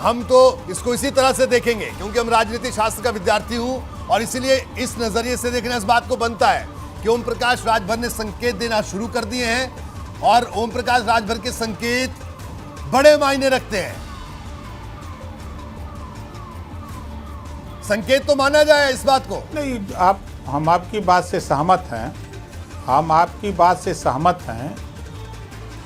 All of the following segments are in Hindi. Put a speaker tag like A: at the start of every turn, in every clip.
A: हम तो इसको इसी तरह से देखेंगे, क्योंकि हम राजनीति शास्त्र का विद्यार्थी हूं और इसीलिए इस नजरिए से देखना इस बात को बनता है कि ओम प्रकाश राजभर ने संकेत देना शुरू कर दिए हैं और ओम प्रकाश राजभर के संकेत बड़े मायने रखते हैं। संकेत तो माना जाए इस बात को।
B: नहीं, हम आपकी बात से सहमत हैं, हम आपकी बात से सहमत हैं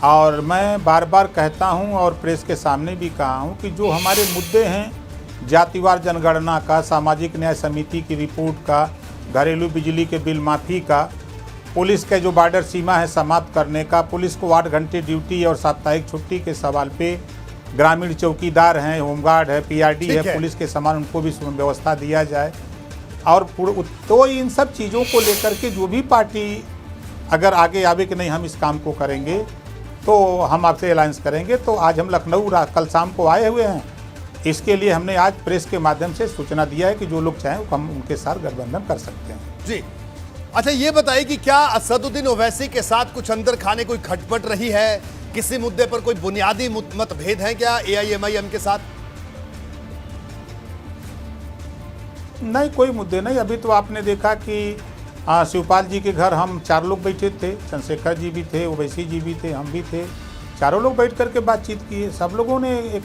B: और मैं बार बार कहता हूं और प्रेस के सामने भी कहा हूं कि जो हमारे मुद्दे हैं, जातिवार जनगणना का, सामाजिक न्याय समिति की रिपोर्ट का, घरेलू बिजली के बिल माफ़ी का, पुलिस के जो बॉर्डर सीमा है समाप्त करने का, पुलिस को 8 घंटे ड्यूटी और साप्ताहिक छुट्टी के सवाल पे, ग्रामीण चौकीदार हैं, होमगार्ड है, पीआरडी है, पुलिस के समान उनको भी व्यवस्था दिया जाए। और तो इन सब चीज़ों को लेकर के जो भी पार्टी अगर आगे आवे कि नहीं हम इस काम को करेंगे तो हम आपसे अलायंस करेंगे, तो आज हम लखनऊ कल शाम को आए हुए हैं। इसके लिए हमने आज प्रेस के माध्यम से सूचना दिया है कि जो लोग चाहें हम उनके साथ गठबंधन कर सकते हैं।
A: जी अच्छा, ये बताइए कि क्या असदुद्दीन ओवैसी के साथ कुछ अंदर खाने कोई खटपट रही है? किसी मुद्दे पर कोई बुनियादी मतभेद है क्या एआईएमआईएम के साथ?
B: नहीं, कोई मुद्दे नहीं। अभी तो आपने देखा कि शिवपाल जी के घर हम 4 लोग बैठे थे, चंद्रशेखर जी भी थे, ओवैसी जी भी थे, हम भी थे, चारों लोग बैठ करके बातचीत किए। सब लोगों ने एक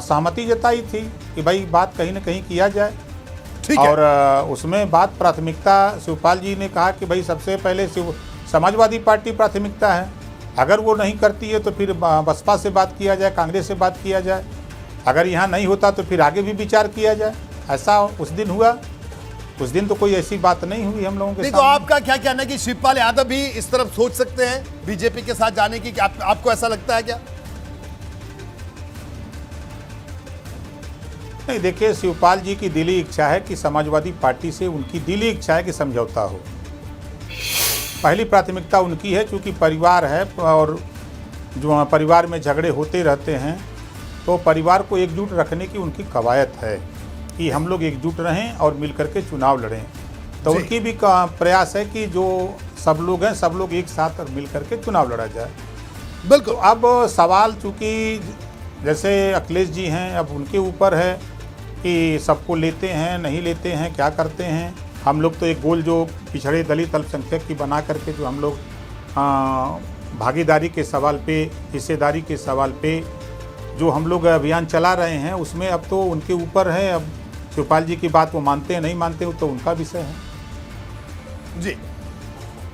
B: सहमति जताई थी कि भाई बात कहीं ना कहीं किया जाए। और उसमें बात प्राथमिकता, शिवपाल जी ने कहा कि भाई सबसे पहले समाजवादी पार्टी प्राथमिकता है, अगर वो नहीं करती है तो फिर बसपा से बात किया जाए, कांग्रेस से बात किया जाए, अगर यहाँ नहीं होता तो फिर आगे भी विचार किया जाए। ऐसा उस दिन हुआ। उस दिन तो कोई ऐसी बात नहीं हुई हम लोगों के साथ।
A: तो आपका क्या कहना है कि शिवपाल यादव भी इस तरफ सोच सकते हैं बीजेपी के साथ जाने की? आपको ऐसा लगता है क्या?
B: नहीं, देखिए, शिवपाल जी की दिली इच्छा है कि समाजवादी पार्टी से उनकी दिली इच्छा है कि समझौता हो। पहली प्राथमिकता उनकी है, क्योंकि परिवार है और जो परिवार में झगड़े होते रहते हैं तो परिवार को एकजुट रखने की उनकी कवायद है कि हम लोग एकजुट रहें और मिलकर के चुनाव लड़ें। तो उनकी भी प्रयास है कि जो सब लोग हैं सब लोग एक साथ और मिलकर के चुनाव लड़ा जाए।
A: बिल्कुल।
B: तो अब सवाल चूँकि जैसे अखिलेश जी हैं, अब उनके ऊपर है कि सबको लेते हैं नहीं लेते हैं, क्या करते हैं। हम लोग तो एक गोल जो पिछड़े दलित अल्पसंख्यक की बना करके जो हम लोग भागीदारी के सवाल पे, हिस्सेदारी के सवाल पे जो हम लोग अभियान चला रहे हैं, उसमें अब तो उनके ऊपर है। अब शिवपाल जी की बात वो मानते हैं नहीं मानते हो तो उनका विषय है।
A: जी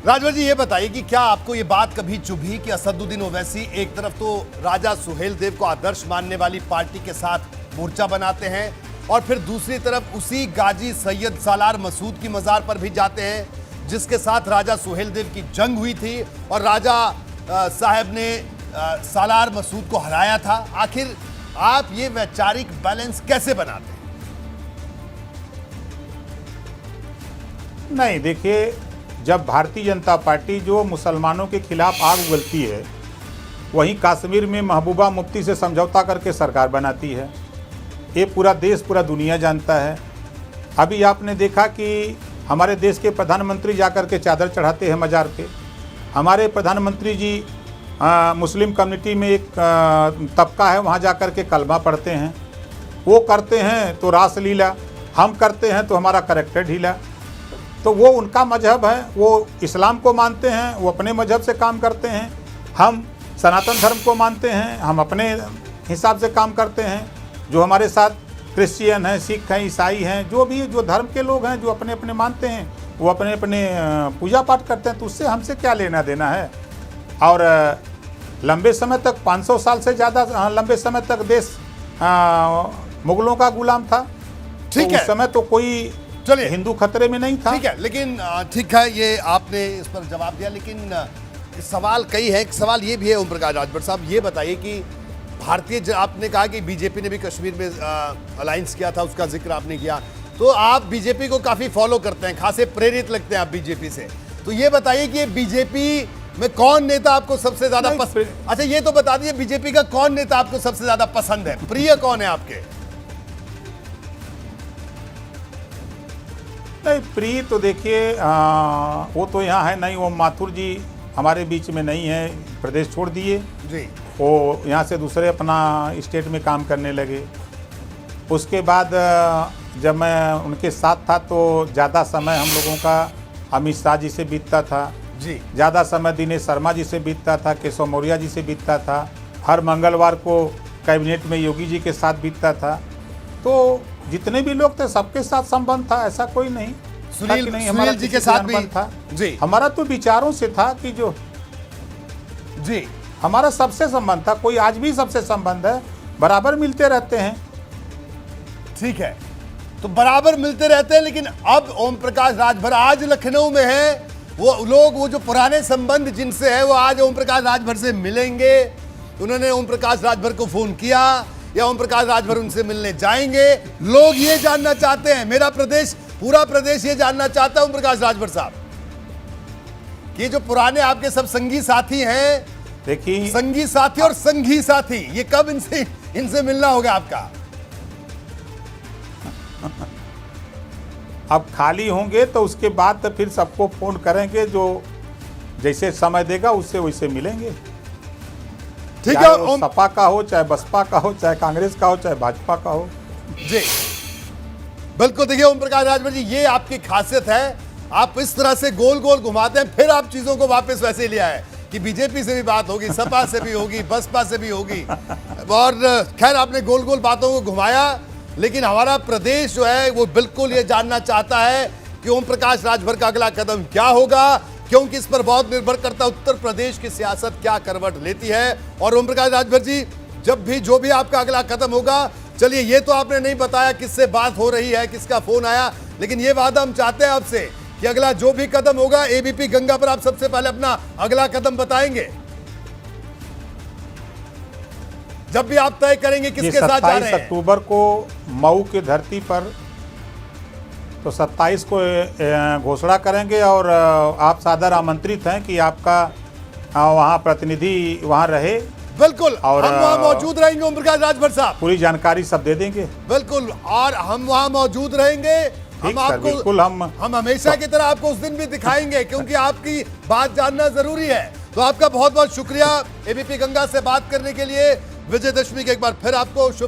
A: राजभर जी, ये बताइए कि क्या आपको ये बात कभी चुभी कि असदुद्दीन ओवैसी एक तरफ तो राजा सुहेल देव को आदर्श मानने वाली पार्टी के साथ मोर्चा बनाते हैं और फिर दूसरी तरफ उसी गाजी सैयद सालार मसूद की मज़ार पर भी जाते हैं जिसके साथ राजा सुहेल देव की जंग हुई थी और राजा साहब ने सालार मसूद को हराया था? आखिर आप ये वैचारिक बैलेंस कैसे बनाते हैं?
B: नहीं, देखिए, जब भारतीय जनता पार्टी जो मुसलमानों के खिलाफ आग उगलती है, वहीं कश्मीर में महबूबा मुफ्ती से समझौता करके सरकार बनाती है। ये पूरा देश, पूरा दुनिया जानता है। अभी आपने देखा कि हमारे देश के प्रधानमंत्री जाकर के चादर चढ़ाते हैं मज़ार पे। हमारे प्रधानमंत्री जी मुस्लिम कम्युनिटी में एक तबका है, वहाँ जाकर के कलमा पढ़ते हैं। वो करते हैं तो रासलीला, हम करते हैं तो हमारा करैक्टर ढीला। तो वो उनका मजहब है, वो इस्लाम को मानते हैं, वो अपने मजहब से काम करते हैं। हम सनातन धर्म को मानते हैं, हम अपने हिसाब से काम करते हैं। जो हमारे साथ क्रिश्चियन हैं, सिख हैं, ईसाई हैं, जो भी जो धर्म के लोग हैं, जो अपने अपने मानते हैं, वो अपने अपने पूजा पाठ करते हैं। तो उससे हमसे क्या लेना देना है? और लंबे समय तक 500 साल से ज़्यादा लंबे समय तक देश मुगलों का गुलाम था।
A: ठीक है,
B: उस समय तो कोई चलिए हिंदू खतरे में नहीं था।
A: ठीक है, लेकिन ठीक है, ये आपने इस पर जवाब दिया। लेकिन सवाल कई है, एक सवाल ये भी है ओम प्रकाश राजभर साहब, ये बताइए कि भारतीय, आपने कहा कि बीजेपी ने भी कश्मीर में अलायंस किया था, उसका जिक्र आपने किया, तो आप बीजेपी को काफ़ी फॉलो करते हैं, खासे प्रेरित लगते हैं आप बीजेपी से। तो ये बताइए कि बीजेपी में कौन नेता आपको सबसे ज्यादा पसंद? अच्छा, ये तो बता दीजिए, बीजेपी का कौन नेता आपको सबसे ज्यादा पसंद है, प्रिय कौन है आपके?
B: नहीं, प्रिय तो देखिए वो तो यहाँ है नहीं, वो माथुर जी हमारे बीच में नहीं है, प्रदेश छोड़ दिए
A: जी।
B: वो यहाँ से दूसरे अपना स्टेट में काम करने लगे। उसके बाद जब मैं उनके साथ था तो ज़्यादा समय हम लोगों का अमित शाह जी से बीतता था
A: जी।
B: ज़्यादा समय दिनेश शर्मा जी से बीतता था, केशव मौर्य जी से बीतता था, हर मंगलवार को कैबिनेट में योगी जी के साथ बीतता था। तो जितने भी लोग थे सबके साथ संबंध था, ऐसा कोई नहीं था कि नहीं हमारा
A: सुनील जी
B: किसी
A: के
B: से
A: साथ
B: संबंध
A: भी
B: था।
A: जी
B: हमारा तो विचारों से था कि जो
A: जी
B: हमारा सबसे संबंध था, कोई आज भी सबसे संबंध है, बराबर मिलते रहते हैं।
A: ठीक है, तो बराबर मिलते रहते हैं, लेकिन अब ओम प्रकाश राजभर आज लखनऊ में है। वो लोग, वो जो पुराने संबंध जिनसे है, वो आज ओम प्रकाश राजभर से मिलेंगे। उन्होंने ओम प्रकाश राजभर को फोन किया या ओम प्रकाश राजभर उनसे मिलने जाएंगे। लोग ये जानना चाहते हैं, मेरा प्रदेश, पूरा प्रदेश ये जानना चाहता है ओम प्रकाश राजभर साहब कि जो पुराने आपके सब संगी साथी हैं,
B: देखिए
A: संगी साथी और संघी साथी, ये कब इनसे मिलना होगा आपका?
B: अब खाली होंगे तो उसके बाद तो फिर सबको फोन करेंगे, जो जैसे समय देगा उससे वैसे मिलेंगे।
A: ठीक है,
B: चाहे वो सपा का हो, चाहे बसपा का हो, चाहे कांग्रेस का हो, चाहे भाजपा का हो।
A: जी बिल्कुल। देखिए ओम प्रकाश राजभर जी, ये आपकी खासियत है, आप इस तरह से गोल गोल घुमाते हैं, फिर आप चीजों को वापस वैसे ले आए कि बीजेपी से भी बात होगी, सपा से भी होगी, बसपा से भी होगी, और खैर आपने गोल गोल बातों को घुमाया। लेकिन हमारा प्रदेश जो है वो बिल्कुल ये जानना चाहता है कि ओम प्रकाश राजभर का अगला कदम क्या होगा, क्योंकि इस पर बहुत निर्भर करता है उत्तर प्रदेश की सियासत क्या करवट लेती है। और ओम प्रकाश राजभर जी, जब भी जो भी आपका अगला कदम होगा, चलिए ये तो आपने नहीं बताया किससे बात हो रही है, किसका फोन आया, लेकिन ये वादा हम चाहते हैं आपसे कि अगला जो भी कदम होगा एबीपी गंगा पर आप सबसे पहले अपना अगला कदम बताएंगे जब भी आप तय करेंगे किसके साथ जा रहे हैं।
B: 27 अक्टूबर को मऊ की धरती पर, तो 27 को घोषणा करेंगे और आप सादर आमंत्रित हैं कि आपका वहाँ प्रतिनिधि वहाँ रहे।
A: बिल्कुल,
B: और
A: हम वहाँ मौजूद रहेंगे ओम प्रकाश राजभर साहब,
B: पूरी जानकारी सब दे देंगे।
A: बिल्कुल, और हम वहाँ मौजूद रहेंगे। हम आपको
B: बिल्कुल हम
A: हमेशा की तरह आपको उस दिन भी दिखाएंगे, क्योंकि आपकी बात जानना जरूरी है। तो आपका बहुत बहुत शुक्रिया एबीपी गंगा से बात करने के लिए। विजयदशमी के एक बार फिर आपको शुभ